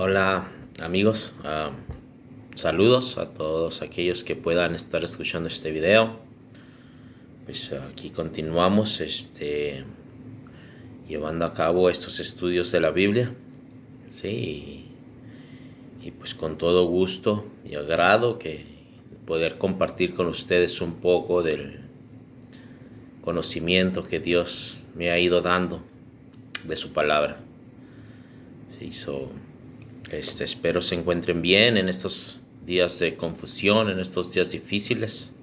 Hola amigos, saludos a todos aquellos que puedan estar escuchando este video. Pues aquí continuamos llevando a cabo estos estudios de la Biblia, sí, y pues con todo gusto y agrado que poder compartir con ustedes un poco del conocimiento que Dios me ha ido dando de su palabra. Sí, espero se encuentren bien en estos días de confusión, en estos días difíciles.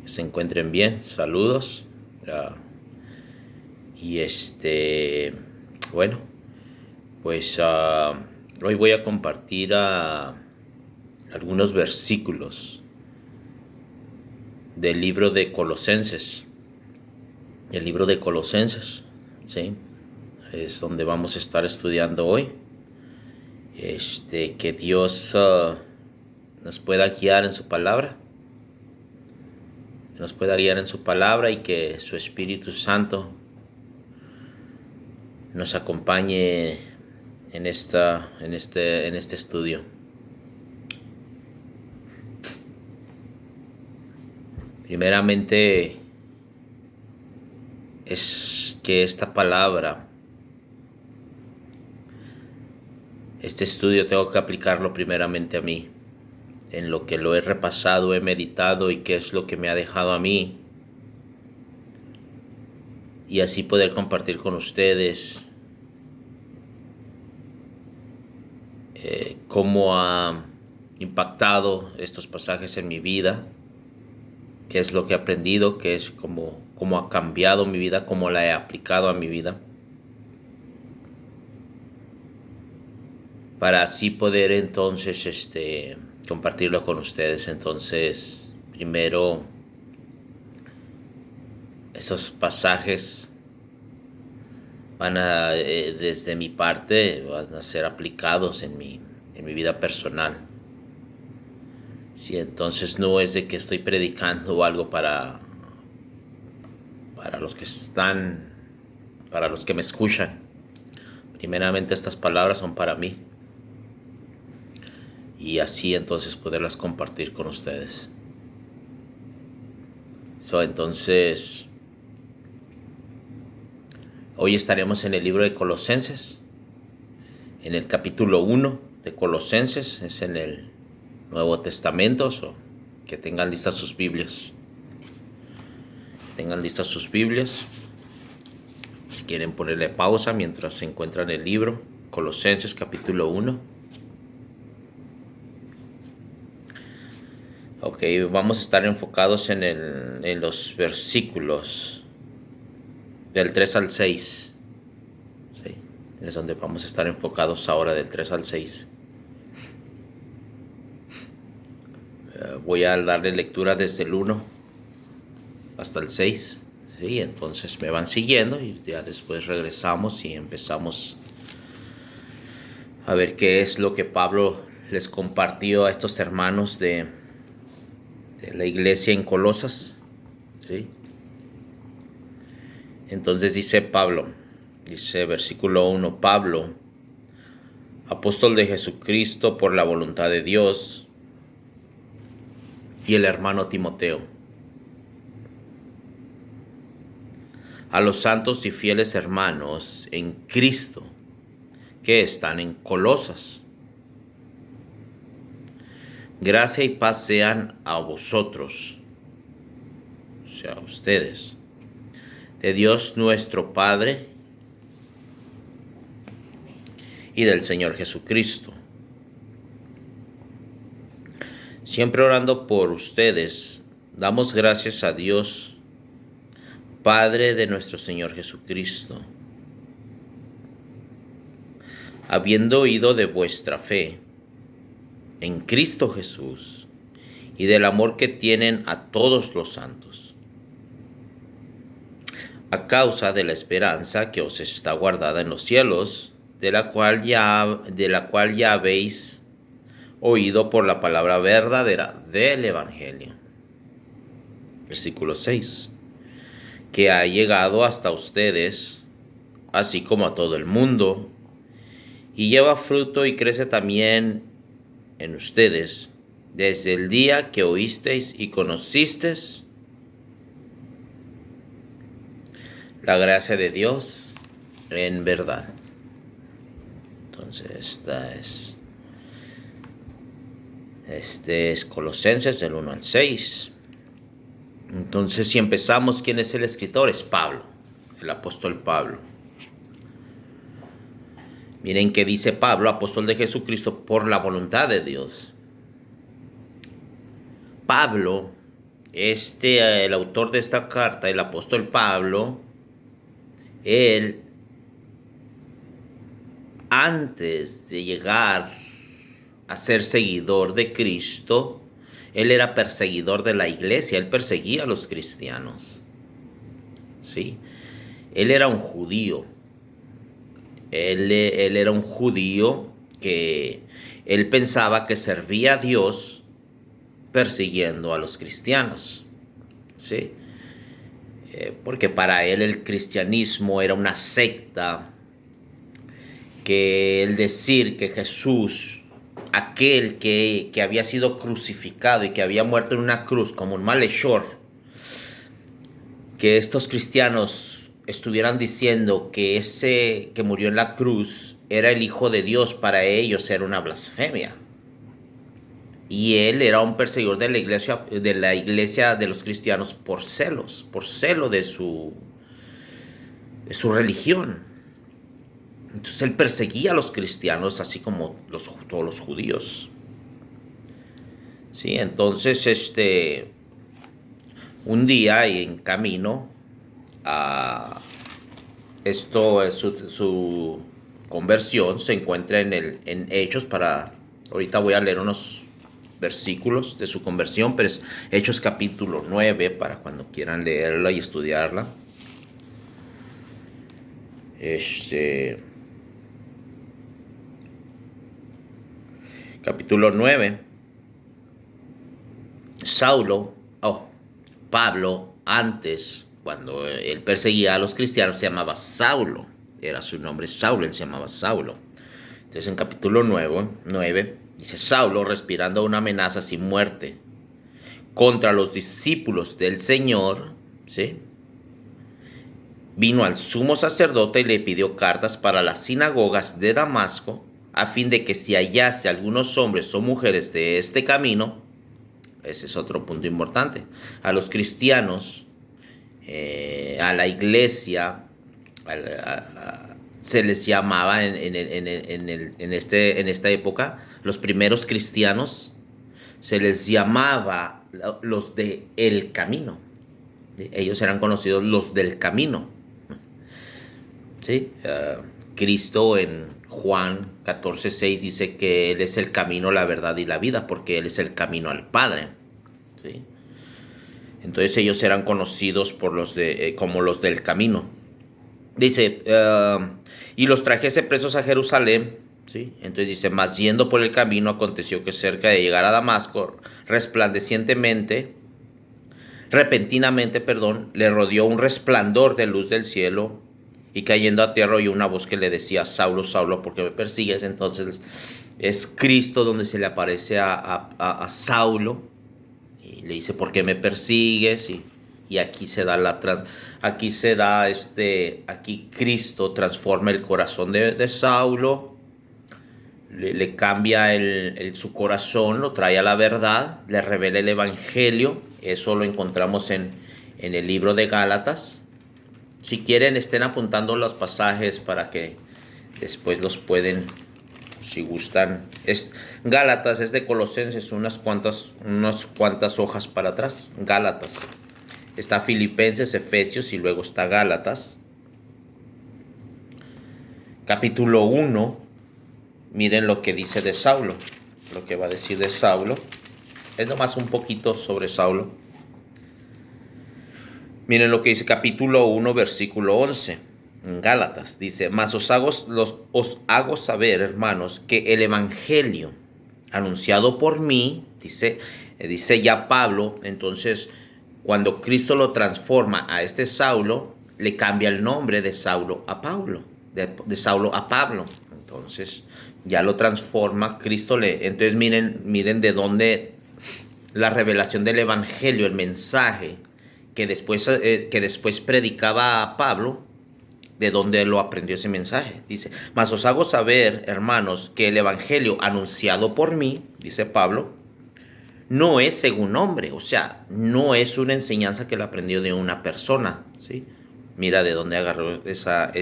Que se encuentren bien. Saludos. Uh, y bueno, pues hoy voy a compartir algunos versículos del libro de Colosenses. El libro de Colosenses, ¿sí? Es donde vamos a estar estudiando hoy. Que Dios nos pueda guiar en su palabra, y que su Espíritu Santo nos acompañe en este estudio. Primeramente es que esta palabra, este estudio tengo que aplicarlo primeramente a mí, en lo que lo he repasado, he meditado y qué es lo que me ha dejado a mí, y así poder compartir con ustedes cómo ha impactado estos pasajes en mi vida, qué es lo que he aprendido, qué es cómo ha cambiado mi vida, cómo la he aplicado a mi vida, para así poder entonces compartirlo con ustedes. Entonces, primero, estos pasajes desde mi parte, van a ser aplicados en mi vida personal. Sí, entonces no es de que estoy predicando algo para los que para los que me escuchan. Primeramente, estas palabras son para mí, y así entonces poderlas compartir con ustedes. Entonces, hoy estaremos en el libro de Colosenses, en el capítulo 1 de Colosenses, es en el Nuevo Testamento. Que tengan listas sus Biblias. Si quieren ponerle pausa mientras se encuentran el libro, Colosenses capítulo 1. Ok, vamos a estar enfocados en los versículos del 3 al 6. Sí, es donde vamos a estar enfocados ahora, del 3 al 6. Voy a darle lectura desde el 1 hasta el 6. Sí, entonces me van siguiendo y ya después regresamos y empezamos a ver qué es lo que Pablo les compartió a estos hermanos de la iglesia en Colosas. ¿Sí? Entonces dice versículo 1, Pablo, apóstol de Jesucristo por la voluntad de Dios, y el hermano Timoteo, a los santos y fieles hermanos en Cristo que están en Colosas. Gracia y paz sean a vosotros, o sea, a ustedes, de Dios nuestro Padre y del Señor Jesucristo. Siempre orando por ustedes, damos gracias a Dios, Padre de nuestro Señor Jesucristo, habiendo oído de vuestra fe en Cristo Jesús y del amor que tienen a todos los santos, a causa de la esperanza que os está guardada en los cielos, de la cual ya habéis oído por la palabra verdadera del Evangelio. Versículo 6. Que ha llegado hasta ustedes, así como a todo el mundo, y lleva fruto y crece también en ustedes, desde el día que oísteis y conocisteis la gracia de Dios en verdad. Entonces este es Colosenses del 1 al 6. Entonces, si empezamos, ¿quién es el escritor? Es Pablo, el apóstol Pablo. Miren que dice Pablo, apóstol de Jesucristo, por la voluntad de Dios. Pablo, el autor de esta carta, el apóstol Pablo, él, antes de llegar a ser seguidor de Cristo, él era perseguidor de la iglesia, él perseguía a los cristianos. ¿Sí? Él era un judío. Él era un judío que él pensaba que servía a Dios persiguiendo a los cristianos. ¿Sí? Porque para él el cristianismo era una secta, que el decir que Jesús, aquel que había sido crucificado y que había muerto en una cruz como un malhechor, que estos cristianos estuvieran diciendo que ese que murió en la cruz era el Hijo de Dios, para ellos era una blasfemia. Y él era un perseguidor de la iglesia de los cristianos por celo de su religión. Entonces él perseguía a los cristianos, así como todos los judíos. Sí, entonces un día en camino a su conversión se encuentra en Hechos. Ahorita voy a leer unos versículos de su conversión, pero es Hechos capítulo 9 para cuando quieran leerla y estudiarla. Capítulo 9. Pablo, antes, cuando él perseguía a los cristianos, se llamaba Saulo. Era su nombre Saulo, él se llamaba Saulo. Entonces en capítulo 9 dice: Saulo, respirando una amenaza sin muerte contra los discípulos del Señor, ¿sí?, vino al sumo sacerdote y le pidió cartas para las sinagogas de Damasco, a fin de que si hallase algunos hombres o mujeres de este camino. Ese es otro punto importante. A los cristianos, a la iglesia, se les llamaba en esta época, los primeros cristianos, se les llamaba los de el camino. Ellos eran conocidos los del camino. ¿Sí? Cristo en Juan 14:6 dice que Él es el camino, la verdad y la vida, porque Él es el camino al Padre. ¿Sí? Entonces ellos eran conocidos por como los del camino. Dice, y los trajese presos a Jerusalén. ¿Sí? Entonces dice, mas yendo por el camino, aconteció que cerca de llegar a Damasco, repentinamente, le rodeó un resplandor de luz del cielo, y cayendo a tierra oyó una voz que le decía: Saulo, Saulo, ¿por qué me persigues? Entonces es Cristo donde se le aparece a Saulo y le dice: ¿por qué me persigues? Y aquí aquí Cristo transforma el corazón de Saulo, le cambia su corazón, lo trae a la verdad, le revela el evangelio. Eso lo encontramos en el libro de Gálatas. Si quieren, estén apuntando los pasajes para que después los pueden, si gustan. Gálatas es de Colosenses, unas cuantas hojas para atrás. Gálatas. Está Filipenses, Efesios y luego está Gálatas. Capítulo 1. Miren lo que dice de Saulo. Lo que va a decir de Saulo. Es nomás un poquito sobre Saulo. Miren lo que dice capítulo 1, versículo 11, en Gálatas. Dice: mas os hago saber, hermanos, que el evangelio anunciado por mí, dice ya Pablo. Entonces, cuando Cristo lo transforma a este Saulo, le cambia el nombre de Saulo a Pablo, de Saulo a Pablo. entonces ya lo transforma, entonces miren de dónde la revelación del evangelio, el mensaje que después predicaba a Pablo, de dónde lo aprendió ese mensaje. Dice, mas os hago saber, hermanos, que el evangelio anunciado por mí, dice Pablo, no es según hombre, o sea, no es una enseñanza que lo aprendió de una persona, ¿sí? Mira de dónde agarró ese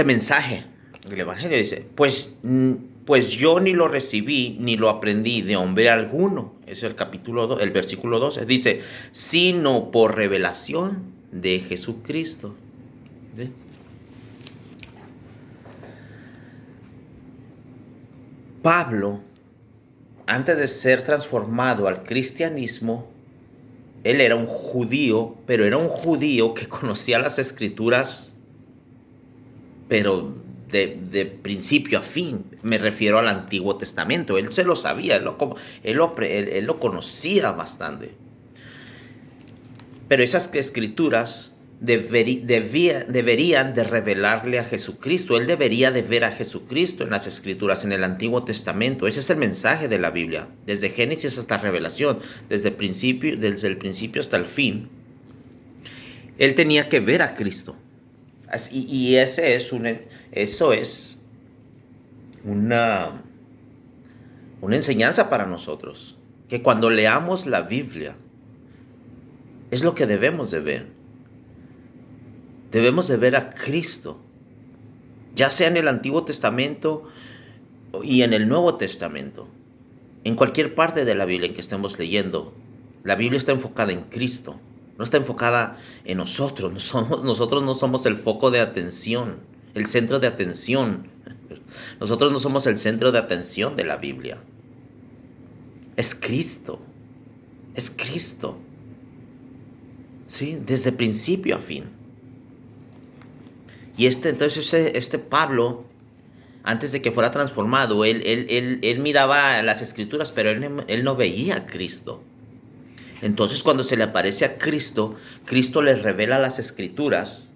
mensaje. El evangelio dice, pues yo ni lo recibí ni lo aprendí de hombre alguno. Es el capítulo 2, el versículo 12. Dice, sino por revelación de Jesucristo. ¿Sí? Pablo, antes de ser transformado al cristianismo, él era un judío, pero era un judío que conocía las escrituras, pero de principio a fin. Me refiero al Antiguo Testamento. Él se lo sabía, él lo conocía bastante. Pero esas escrituras deberían de revelarle a Jesucristo. Él debería de ver a Jesucristo en las escrituras, en el Antiguo Testamento. Ese es el mensaje de la Biblia, desde Génesis hasta Revelación, desde el principio hasta el fin. Él tenía que ver a Cristo. Y eso es una enseñanza para nosotros, que cuando leamos la Biblia, es lo que debemos de ver. Debemos de ver a Cristo, ya sea en el Antiguo Testamento y en el Nuevo Testamento. En cualquier parte de la Biblia en que estemos leyendo, la Biblia está enfocada en Cristo. No está enfocada en nosotros. Nosotros no somos el foco de atención, el centro de atención. Nosotros no somos el centro de atención de la Biblia. Es Cristo. Es Cristo. ¿Sí? Desde principio a fin. Y entonces este Pablo, antes de que fuera transformado, él miraba las escrituras, pero él no veía a Cristo. Entonces cuando se le aparece a Cristo, Cristo le revela las escrituras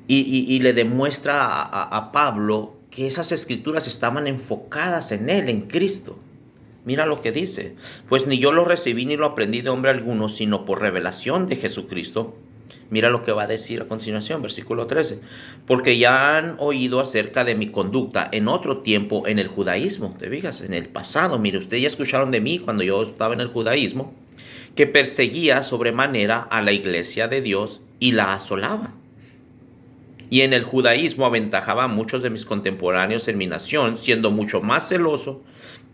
y le demuestra a Pablo que esas escrituras estaban enfocadas en él, en Cristo. Mira lo que dice, pues ni yo lo recibí ni lo aprendí de hombre alguno, sino por revelación de Jesucristo. Mira lo que va a decir a continuación, versículo 13. Porque ya han oído acerca de mi conducta en otro tiempo en el judaísmo. Te fijas, en el pasado. Mire, ustedes ya escucharon de mí cuando yo estaba en el judaísmo, que perseguía sobremanera a la iglesia de Dios y la asolaba. Y en el judaísmo aventajaba a muchos de mis contemporáneos en mi nación, siendo mucho más celoso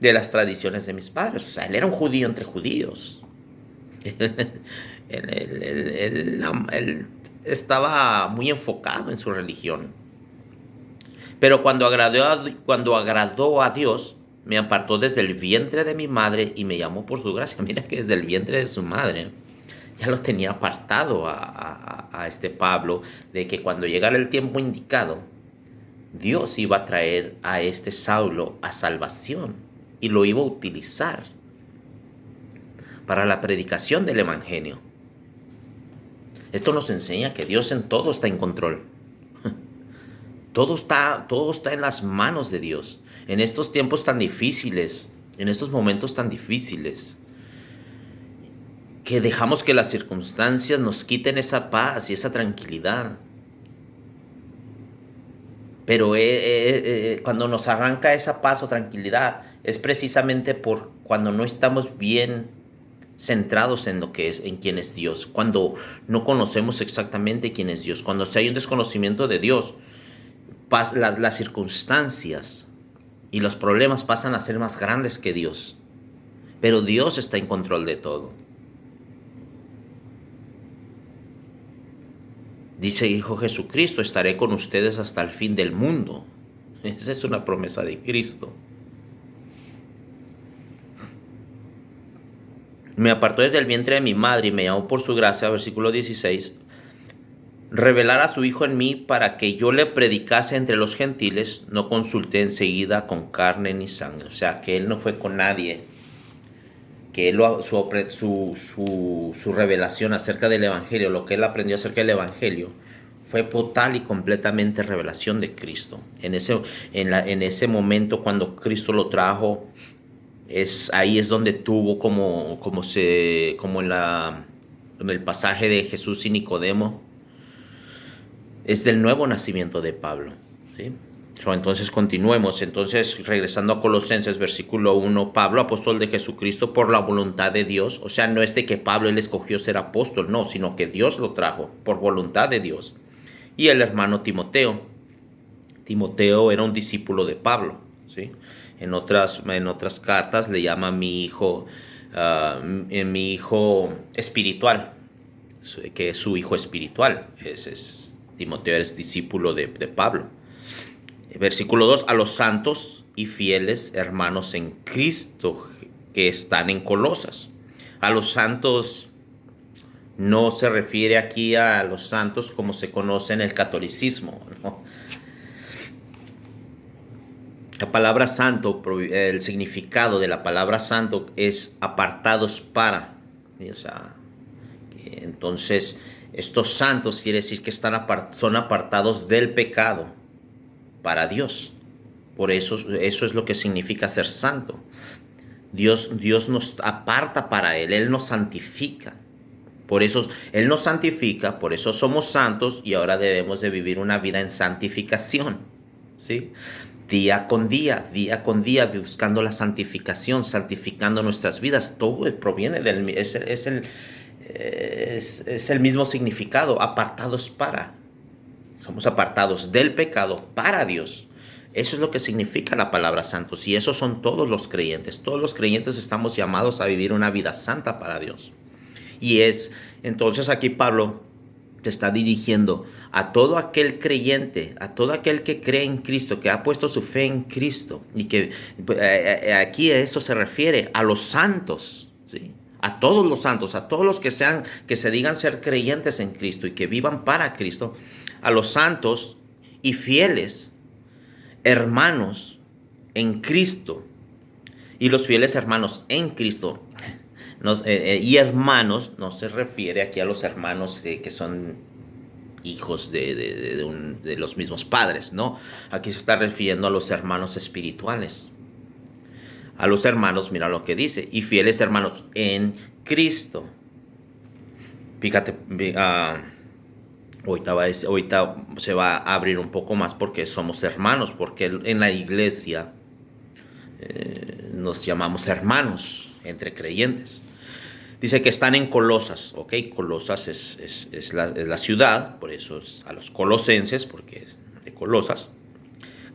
de las tradiciones de mis padres. O sea, él era un judío entre judíos. Él estaba muy enfocado en su religión. Pero cuando agradó a Dios, me apartó desde el vientre de mi madre y me llamó por su gracia. Mira que desde el vientre de su madre ya lo tenía apartado a este Pablo, de que cuando llegara el tiempo indicado, Dios iba a traer a este Saulo a salvación y lo iba a utilizar para la predicación del evangelio. Esto nos enseña que Dios en todo está en control. Todo está en las manos de Dios. En estos tiempos tan difíciles, en estos momentos tan difíciles, que dejamos que las circunstancias nos quiten esa paz y esa tranquilidad. Pero cuando nos arranca esa paz o tranquilidad, es precisamente por cuando no estamos bien centrados en lo que es, en quién es Dios, cuando no conocemos exactamente quién es Dios, cuando hay un desconocimiento de Dios, las circunstancias y los problemas pasan a ser más grandes que Dios. Pero Dios está en control de todo. Dice, dijo Jesucristo, estaré con ustedes hasta el fin del mundo. Esa es una promesa de Cristo. Me apartó desde el vientre de mi madre y me llamó por su gracia, versículo 16, revelar a su Hijo en mí para que yo le predicase entre los gentiles, no consulté enseguida con carne ni sangre. O sea, que él no fue con nadie que él su revelación acerca del Evangelio, lo que él aprendió acerca del Evangelio, fue total y completamente revelación de Cristo. En ese momento cuando Cristo lo trajo, ahí es donde tuvo como en el pasaje de Jesús y Nicodemo, es del nuevo nacimiento de Pablo, ¿sí? Entonces continuemos. Entonces, regresando a Colosenses, versículo 1, Pablo, apóstol de Jesucristo por la voluntad de Dios. O sea, no es de que Pablo él escogió ser apóstol, no, sino que Dios lo trajo por voluntad de Dios. Y el hermano Timoteo. Timoteo era un discípulo de Pablo, ¿sí? En otras cartas le llama mi hijo espiritual, que es su hijo espiritual. Timoteo es discípulo de Pablo. Versículo 2, a los santos y fieles hermanos en Cristo que están en Colosas. A los santos no se refiere aquí a los santos como se conoce en el catolicismo, ¿no? La palabra santo, el significado de la palabra santo es apartados para. ¿Sí? O sea, entonces estos santos quiere decir que son apartados del pecado para Dios. Por eso es lo que significa ser santo. Dios nos aparta para Él nos santifica. Por eso Él nos santifica, por eso somos santos y ahora debemos de vivir una vida en santificación, ¿sí? Día con día, buscando la santificación, santificando nuestras vidas. Todo proviene es el mismo significado, apartados para. Somos apartados del pecado para Dios. Eso es lo que significa la palabra santos. Y esos son todos los creyentes. Todos los creyentes estamos llamados a vivir una vida santa para Dios. Entonces aquí Pablo te está dirigiendo a todo aquel creyente, a todo aquel que cree en Cristo, que ha puesto su fe en Cristo. Y que aquí a esto se refiere a los santos, ¿sí? A todos los santos, a todos los que se digan ser creyentes en Cristo y que vivan para Cristo, a los santos y fieles hermanos en Cristo. Y los fieles hermanos en Cristo y hermanos no se refiere aquí a los hermanos que son hijos de los mismos padres, no. Aquí se está refiriendo a los hermanos espirituales. A los hermanos, mira lo que dice, y fieles hermanos en Cristo. Fíjate, ahorita se va a abrir un poco más porque somos hermanos, porque en la iglesia nos llamamos hermanos entre creyentes. Dice que están en Colosas, ¿ok? Colosas es la ciudad, por eso es a los colosenses, porque es de Colosas.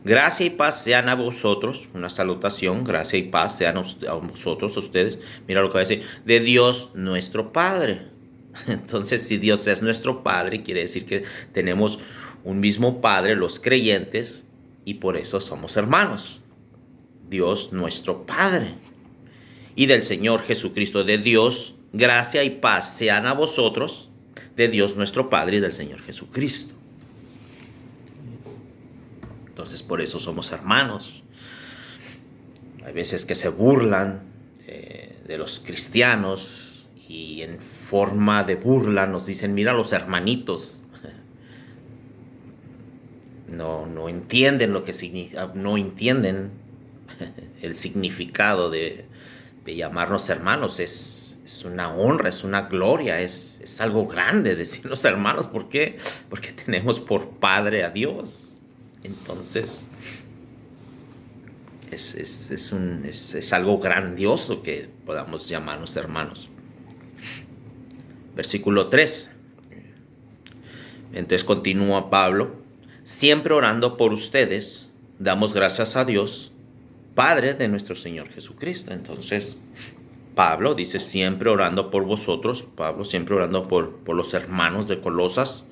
Gracia y paz sean a vosotros, una salutación, gracia y paz sean a vosotros, a ustedes. Mira lo que va a decir, de Dios nuestro Padre. Entonces, si Dios es nuestro Padre, quiere decir que tenemos un mismo Padre, los creyentes, y por eso somos hermanos. Dios nuestro Padre. Y del Señor Jesucristo, de Dios, gracia y paz sean a vosotros, de Dios nuestro Padre y del Señor Jesucristo. Entonces por eso somos hermanos. Hay veces que se burlan de los cristianos y en forma de burla nos dicen, mira los hermanitos. No entienden lo que significa, no entienden el significado de llamarnos hermanos. Es una honra, es una gloria, es algo grande decirnos hermanos. ¿Por qué? Porque tenemos por Padre a Dios. Entonces, es algo grandioso que podamos llamarnos hermanos. Versículo 3. Entonces continúa Pablo, siempre orando por ustedes, damos gracias a Dios, Padre de nuestro Señor Jesucristo. Entonces, Pablo dice, siempre orando por vosotros, Pablo siempre orando por los hermanos de Colosas.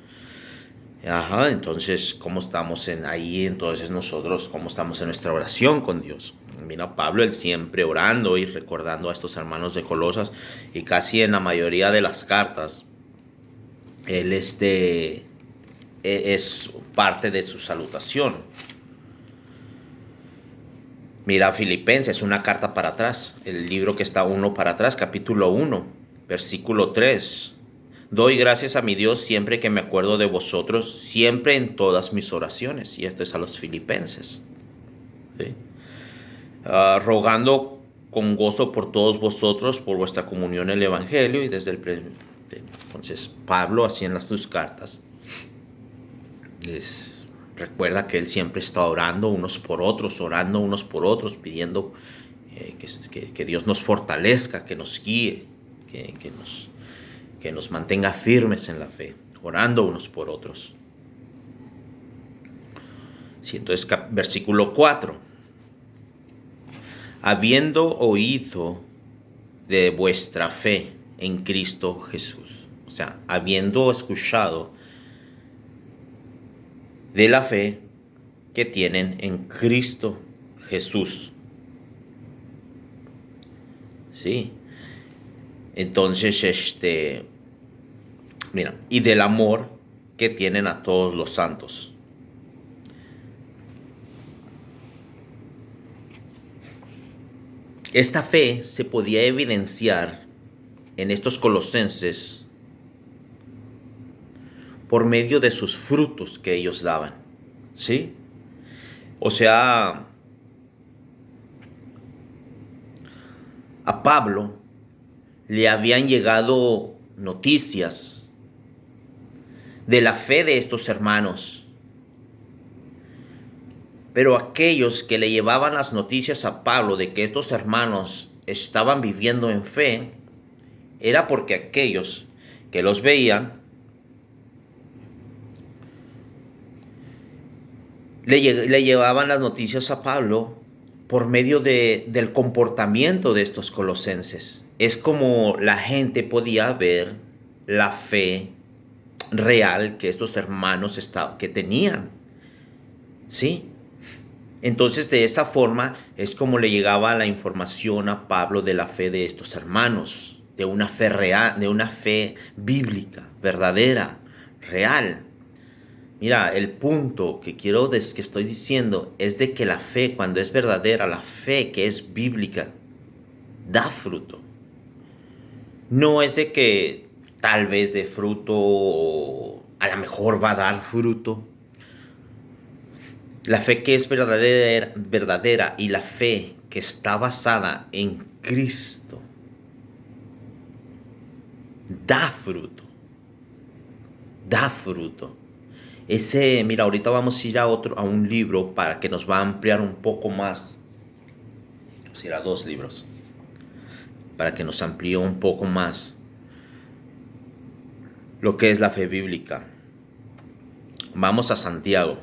Ajá, entonces, ¿cómo estamos ahí? Entonces nosotros, ¿cómo estamos en nuestra oración con Dios? Mira, Pablo, él siempre orando y recordando a estos hermanos de Colosas, y casi en la mayoría de las cartas, él es parte de su salutación. Mira Filipenses, una carta para atrás, el libro que está uno para atrás, capítulo 1, versículo 3. Doy gracias a mi Dios siempre que me acuerdo de vosotros, siempre en todas mis oraciones. Y esto es a los filipenses. ¿Sí? Rogando con gozo por todos vosotros, por vuestra comunión en el Evangelio. Y desde entonces Pablo, así en sus cartas, les recuerda que él siempre está orando unos por otros, pidiendo que Dios nos fortalezca, que nos guíe, que nos mantenga firmes en la fe, orando unos por otros. Sí, entonces, versículo 4. Habiendo oído de vuestra fe en Cristo Jesús. O sea, habiendo escuchado de la fe que tienen en Cristo Jesús. Sí. Entonces, mira, y del amor que tienen a todos los santos. Esta fe se podía evidenciar en estos colosenses por medio de sus frutos que ellos daban, ¿sí? O sea, a Pablo le habían llegado noticias de la fe de estos hermanos. Pero aquellos que le llevaban las noticias a Pablo de que estos hermanos estaban viviendo en fe, era porque aquellos que los veían le llevaban las noticias a Pablo por medio del comportamiento de estos colosenses. Es como la gente podía ver la fe real que estos hermanos que tenían. ¿Sí? Entonces, de esta forma es como le llegaba la información a Pablo de la fe de estos hermanos, de una fe real, de una fe bíblica, verdadera, real. Mira, el punto que que estoy diciendo es de que la fe, cuando es verdadera, la fe que es bíblica, da fruto. No es de que tal vez dé fruto o a lo mejor va a dar fruto. La fe que es verdadera y la fe que está basada en Cristo da fruto. Da fruto. Mira, ahorita vamos a ir a un libro para que nos va a ampliar un poco más. Vamos a ir a 2 libros para que nos amplíe un poco más lo que es la fe bíblica. Vamos a Santiago.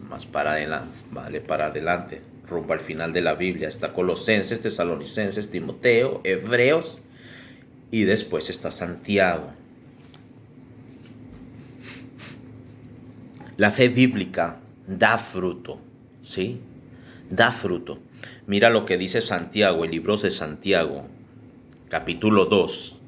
Más para adelante, vale, para adelante, rumbo al final de la Biblia. Está Colosenses, Tesalonicenses, Timoteo, Hebreos y después está Santiago. La fe bíblica da fruto, ¿sí? Da fruto. Mira lo que dice Santiago, el libro de Santiago, capítulo 2.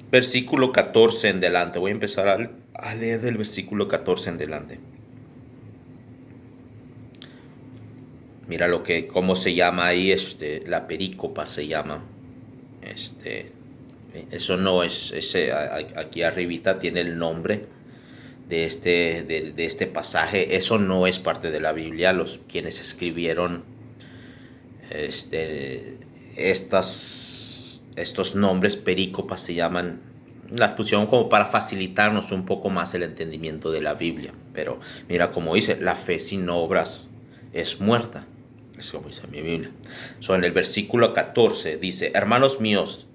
Versículo 14 en delante. Voy a empezar a leer del versículo 14 en delante. Mira cómo se llama ahí, la perícopa se llama. Eso no es, aquí arribita tiene el nombre de este pasaje. Eso no es parte de la Biblia. Quienes escribieron estos nombres perícopas se llaman, las pusieron como para facilitarnos un poco más el entendimiento de la Biblia. Pero mira como dice, la fe sin obras es muerta. Es como dice mi Biblia. En el versículo 14 dice: hermanos míos,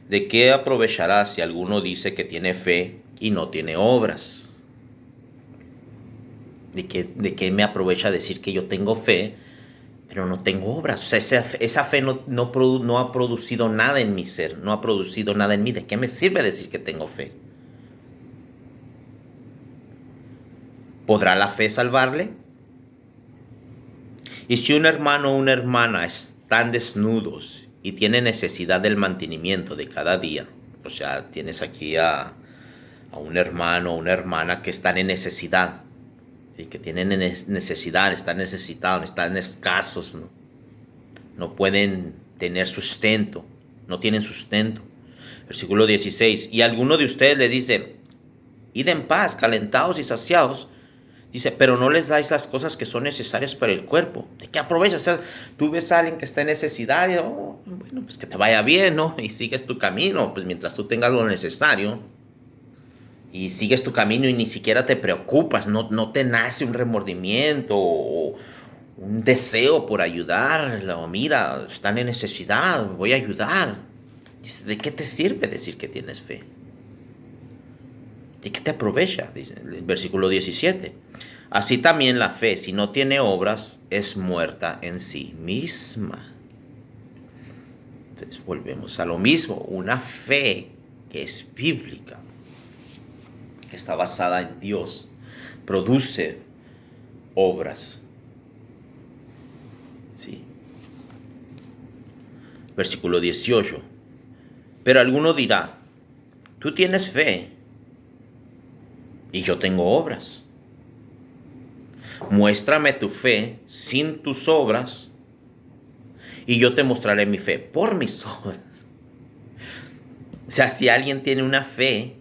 ¿de qué aprovechará si alguno dice que tiene fe y no tiene obras? ¿De qué me aprovecha decir que yo tengo fe pero no tengo obras? O sea, esa fe no ha producido nada en mi ser, no ha producido nada en mí. ¿De qué me sirve decir que tengo fe? ¿Podrá la fe salvarle? Y si un hermano o una hermana están desnudos y tienen necesidad del mantenimiento de cada día, o sea, tienes aquí a a un hermano o una hermana que están en necesidad, y que tienen necesidad, están necesitados, están escasos, ¿no? No pueden tener sustento, no tienen sustento. Versículo 16, y alguno de ustedes les dice, id en paz, calentados y saciados. Dice, pero no les dais las cosas que son necesarias para el cuerpo. ¿De qué aprovechas? O sea, tú ves a alguien que está en necesidad y, bueno, pues que te vaya bien, ¿no? Y sigues tu camino, pues mientras tú tengas lo necesario. Y sigues tu camino y ni siquiera te preocupas, no te nace un remordimiento o un deseo por ayudar. Mira, están en necesidad, voy a ayudar. Dice, ¿de qué te sirve decir que tienes fe? ¿De qué te aprovecha? Dice el versículo 17. Así también la fe, si no tiene obras, es muerta en sí misma. Entonces volvemos a lo mismo. Una fe que es bíblica, que está basada en Dios, produce obras. ¿Sí? Versículo 18. Pero alguno dirá, tú tienes fe y yo tengo obras. Muéstrame tu fe sin tus obras y yo te mostraré mi fe por mis obras. O sea, si alguien tiene una fe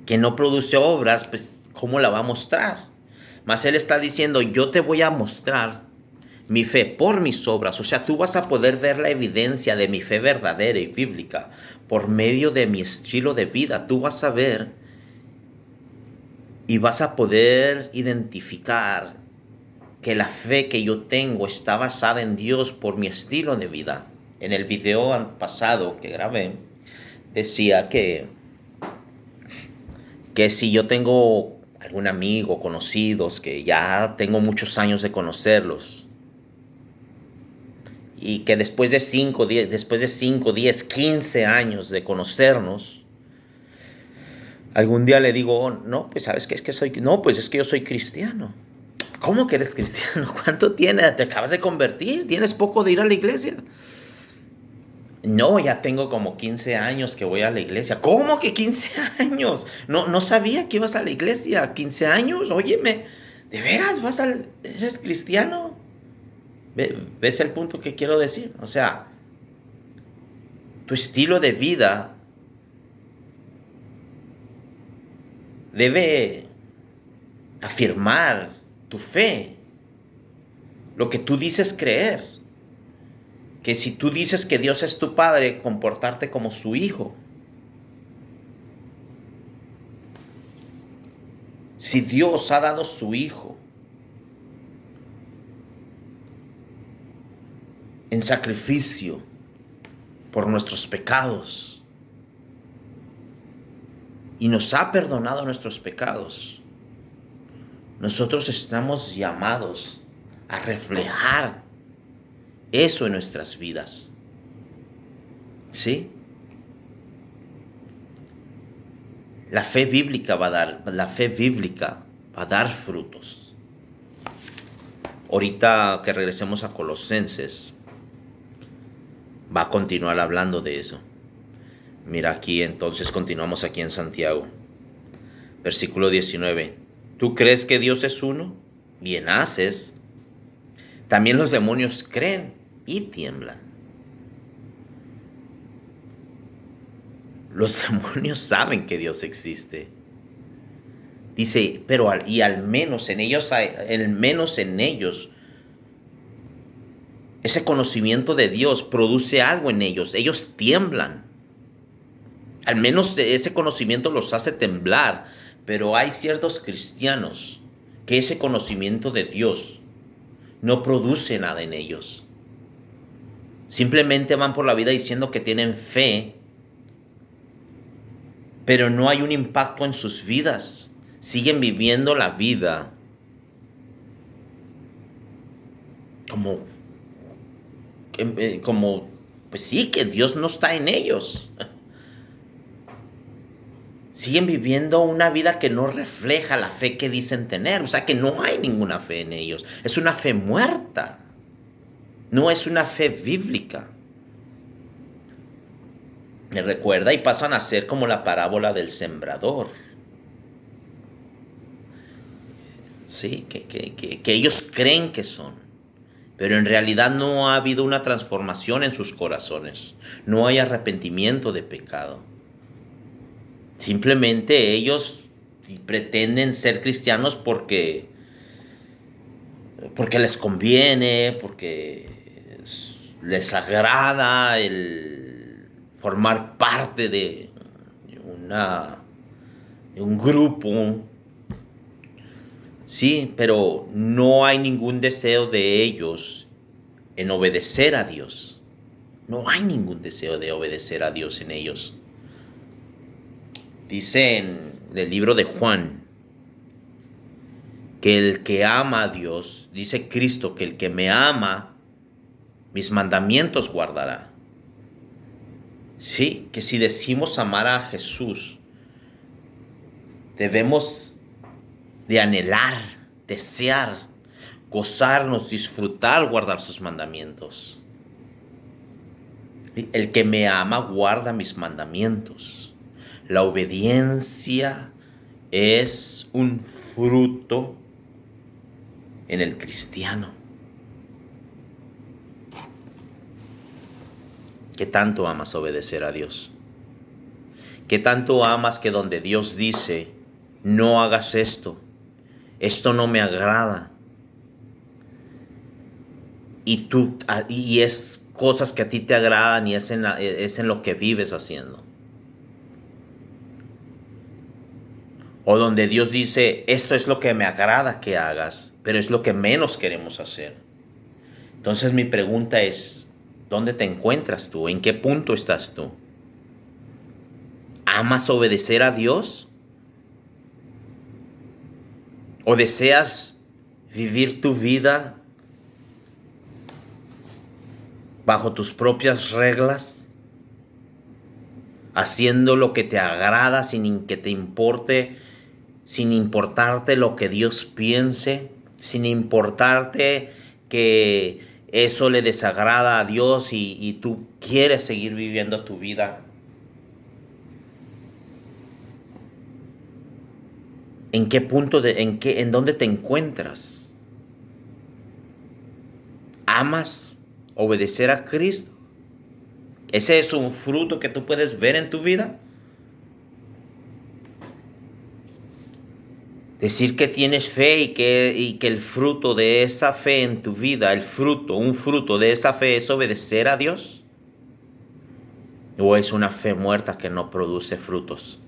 que no produce obras, pues ¿cómo la va a mostrar? Mas él está diciendo, yo te voy a mostrar mi fe por mis obras. O sea, tú vas a poder ver la evidencia de mi fe verdadera y bíblica por medio de mi estilo de vida. Tú vas a ver y vas a poder identificar que la fe que yo tengo está basada en Dios por mi estilo de vida. En el video pasado que grabé, decía que si yo tengo algún amigo, conocidos, que ya tengo muchos años de conocerlos, y que después de 5, 10, 15 años de conocernos, algún día le digo, no, pues sabes qué es que soy, no, pues es que yo soy cristiano. ¿Cómo que eres cristiano? ¿Cuánto tienes? ¿Te acabas de convertir? ¿Tienes poco de ir a la iglesia? No, ya tengo como 15 años que voy a la iglesia. ¿Cómo que 15 años? No sabía que ibas a la iglesia. 15 años, óyeme, ¿de veras eres cristiano? ¿Ves el punto que quiero decir? O sea, tu estilo de vida debe afirmar tu fe, lo que tú dices creer. Que si tú dices que Dios es tu padre, comportarte como su hijo. Si Dios ha dado su hijo en sacrificio por nuestros pecados y nos ha perdonado nuestros pecados, nosotros estamos llamados a reflejar eso en nuestras vidas. ¿Sí? La fe bíblica va a dar frutos. Ahorita que regresemos a Colosenses, va a continuar hablando de eso. Mira aquí, entonces continuamos aquí en Santiago. Versículo 19. ¿Tú crees que Dios es uno? Bien haces. También los demonios creen y tiemblan. Los demonios saben que Dios existe. Dice, pero al menos en ellos, ese conocimiento de Dios produce algo en ellos. Ellos tiemblan. Al menos ese conocimiento los hace temblar. Pero hay ciertos cristianos que ese conocimiento de Dios no produce nada en ellos. Simplemente van por la vida diciendo que tienen fe, pero no hay un impacto en sus vidas. Siguen viviendo la vida pues sí, que Dios no está en ellos. Siguen viviendo una vida que no refleja la fe que dicen tener. O sea que no hay ninguna fe en ellos. Es una fe muerta. No es una fe bíblica. Me recuerda y pasan a ser como la parábola del sembrador. Sí, que ellos creen que son. Pero en realidad no ha habido una transformación en sus corazones. No hay arrepentimiento de pecado. Simplemente ellos pretenden ser cristianos porque les conviene, porque les agrada el formar parte una, de un grupo. Sí, pero no hay ningún deseo de ellos en obedecer a Dios. No hay ningún deseo de obedecer a Dios en ellos. Dice en el libro de Juan que el que ama a Dios, dice Cristo que el que me ama, mis mandamientos guardará. Sí, que si decimos amar a Jesús, debemos de anhelar, desear, gozarnos, disfrutar, guardar sus mandamientos. El que me ama guarda mis mandamientos. La obediencia es un fruto en el cristiano. ¿Qué tanto amas obedecer a Dios? ¿Qué tanto amas que donde Dios dice, no hagas esto, esto no me agrada, y es cosas que a ti te agradan y es en lo que vives haciendo? O donde Dios dice, esto es lo que me agrada que hagas, pero es lo que menos queremos hacer. Entonces mi pregunta es, ¿dónde te encuentras tú? ¿En qué punto estás tú? ¿Amas obedecer a Dios? ¿O deseas vivir tu vida bajo tus propias reglas, haciendo lo que te agrada sin que te importe, sin importarte lo que Dios piense, sin importarte que eso le desagrada a Dios y tú quieres seguir viviendo tu vida? ¿En qué punto en dónde te encuentras? ¿Amas obedecer a Cristo? ¿Ese es un fruto que tú puedes ver en tu vida? Decir que tienes fe y que el fruto de esa fe en tu vida, un fruto de esa fe es obedecer a Dios. ¿O es una fe muerta que no produce frutos?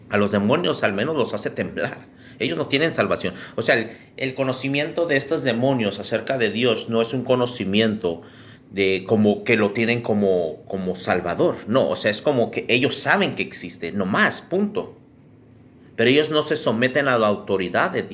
A los demonios al menos los hace temblar. Ellos no tienen salvación. O sea, el conocimiento de estos demonios acerca de Dios no es un conocimiento de como que lo tienen como salvador. No, o sea, es como que ellos saben que existe, no más, punto. Pero ellos no se someten a la autoridad de Dios.